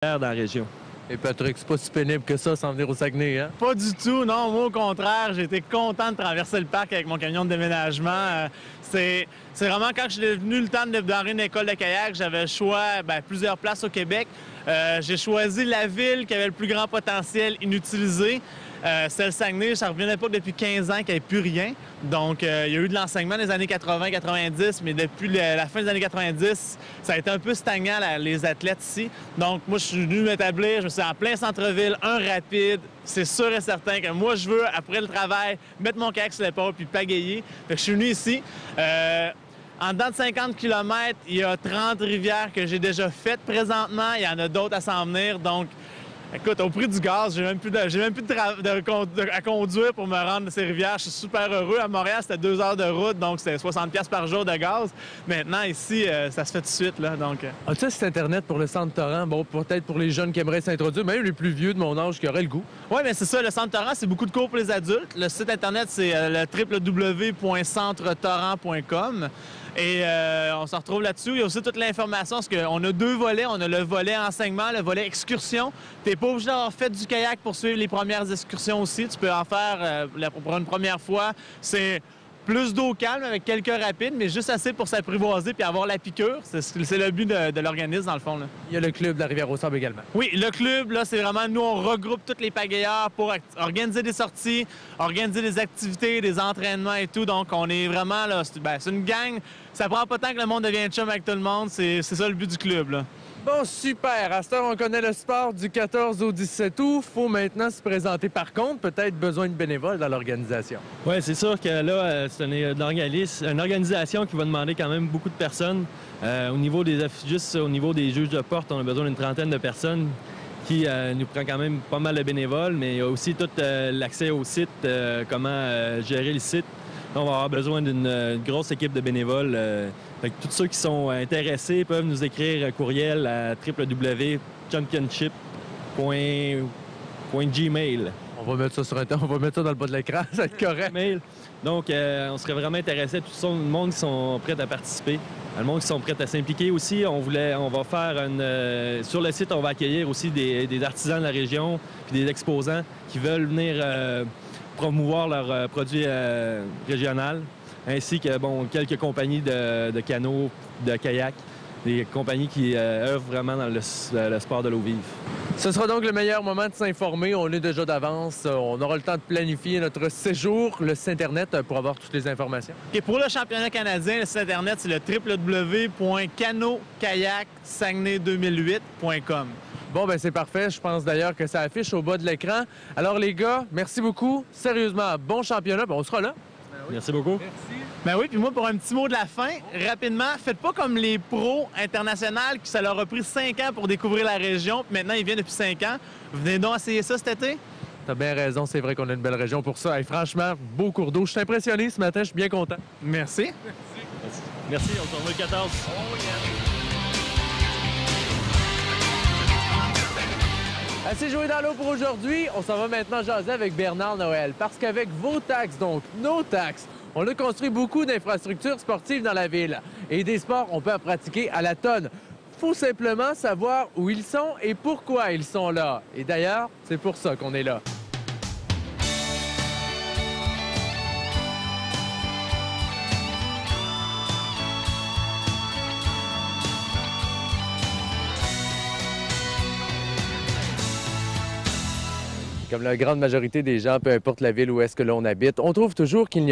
dans la région. Et Patrick, c'est pas si pénible que ça s'en venir au Saguenay, hein? Pas du tout, non. Moi, au contraire, j'ai été content de traverser le parc avec mon camion de déménagement. C'est vraiment quand je suis venu le temps de démarrer une école de kayak, j'avais le choix, plusieurs places au Québec. J'ai choisi la ville qui avait le plus grand potentiel inutilisé. C'est le Saguenay. Ça ne revenait pas depuis 15 ans qu'il n'y avait plus rien. Donc, il y a eu de l'enseignement dans les années 80-90, mais depuis la fin des années 90, ça a été un peu stagnant, les athlètes ici. Donc, moi, je suis venu m'établir. Je me suis en plein centre-ville, un rapide. C'est sûr et certain que moi, je veux, après le travail, mettre mon kayak sur l'épaule puis pagayer. Fait que je suis venu ici. En dedans de 50 km, il y a 30 rivières que j'ai déjà faites présentement. Il y en a d'autres à s'en venir. Donc, écoute, au prix du gaz, j'ai même plus à conduire pour me rendre à ces rivières. Je suis super heureux. À Montréal, c'était 2 heures de route, donc c'était 60$ par jour de gaz. Maintenant, ici, ça se fait tout de suite. Là, donc... As-tu un site Internet pour le Centre Torrent? Bon, peut-être pour les jeunes qui aimeraient s'introduire, même les plus vieux de mon âge qui auraient le goût. Oui, mais c'est ça. Le Centre Torrent, c'est beaucoup de cours pour les adultes. Le site Internet, c'est le www.centretorrent.com. Et on se retrouve là-dessus. Il y a aussi toute l'information parce qu'on a 2 volets. On a le volet enseignement, le volet excursion. Tu n'es pas obligé d'avoir fait du kayak pour suivre les premières excursions aussi. Tu peux en faire pour une première fois. C'est plus d'eau calme avec quelques rapides, mais juste assez pour s'apprivoiser puis avoir la piqûre. C'est le but de l'organisme, dans le fond. Là. Il y a le club de la Rivière-au-Sable également. Oui, le club, là, c'est vraiment, nous, on regroupe tous les pagayeurs pour organiser des sorties, organiser des activités, des entraînements et tout. Donc, on est vraiment, là, c'est une gang. Ça prend pas tant que le monde devienne chum avec tout le monde. C'est ça le but du club, là. Bon, super. À cette heure, on connaît le sport du 14 au 17 août. Faut maintenant se présenter. Par contre, peut-être besoin de bénévoles dans l'organisation. Oui, c'est sûr que là, c'est une organisation qui va demander quand même beaucoup de personnes. Juste au niveau des juges de porte, on a besoin d'une trentaine de personnes qui nous prend quand même pas mal de bénévoles, mais il y a aussi tout l'accès au site, comment gérer le site. On va avoir besoin d'une grosse équipe de bénévoles. Fait que tous ceux qui sont intéressés peuvent nous écrire un courriel à www.championship.gmail. On va mettre ça sur Internet, on va mettre ça dans le bas de l'écran, ça va être correct. Donc, on serait vraiment intéressés. Tout le monde qui sont prêts à participer. Le monde qui sont prêts à s'impliquer aussi. On va faire sur le site, on va accueillir aussi des artisans de la région puis des exposants qui veulent venir promouvoir leurs produits régionaux, ainsi que quelques compagnies de canots, de kayak, des compagnies qui œuvrent vraiment dans le sport de l'eau vive. Ce sera donc le meilleur moment de s'informer. On est déjà d'avance. On aura le temps de planifier notre séjour, le site Internet, pour avoir toutes les informations. Et pour le championnat canadien, le site Internet, c'est le www.canot-kayak-saguenay2008.com. Bon, ben c'est parfait. Je pense d'ailleurs que ça affiche au bas de l'écran. Alors, les gars, merci beaucoup. Sérieusement, bon championnat. Ben, on sera là. Merci beaucoup. Merci. Ben oui, puis moi, pour un petit mot de la fin, rapidement, faites pas comme les pros internationaux qui ça leur a pris 5 ans pour découvrir la région, puis maintenant ils viennent depuis 5 ans. Venez donc essayer ça cet été? T'as bien raison, c'est vrai qu'on a une belle région pour ça. Et franchement, beau cours d'eau. Je suis impressionné ce matin, je suis bien content. Merci. Merci, on se revoit le 14. Assez joué dans l'eau pour aujourd'hui. On s'en va maintenant jaser avec Bernard Noël. Parce qu'avec vos taxes, donc nos taxes, on a construit beaucoup d'infrastructures sportives dans la ville. Et des sports, on peut en pratiquer à la tonne. Faut simplement savoir où ils sont et pourquoi ils sont là. Et d'ailleurs, c'est pour ça qu'on est là. Comme la grande majorité des gens, peu importe la ville où est-ce que l'on habite, on trouve toujours qu'il n'y a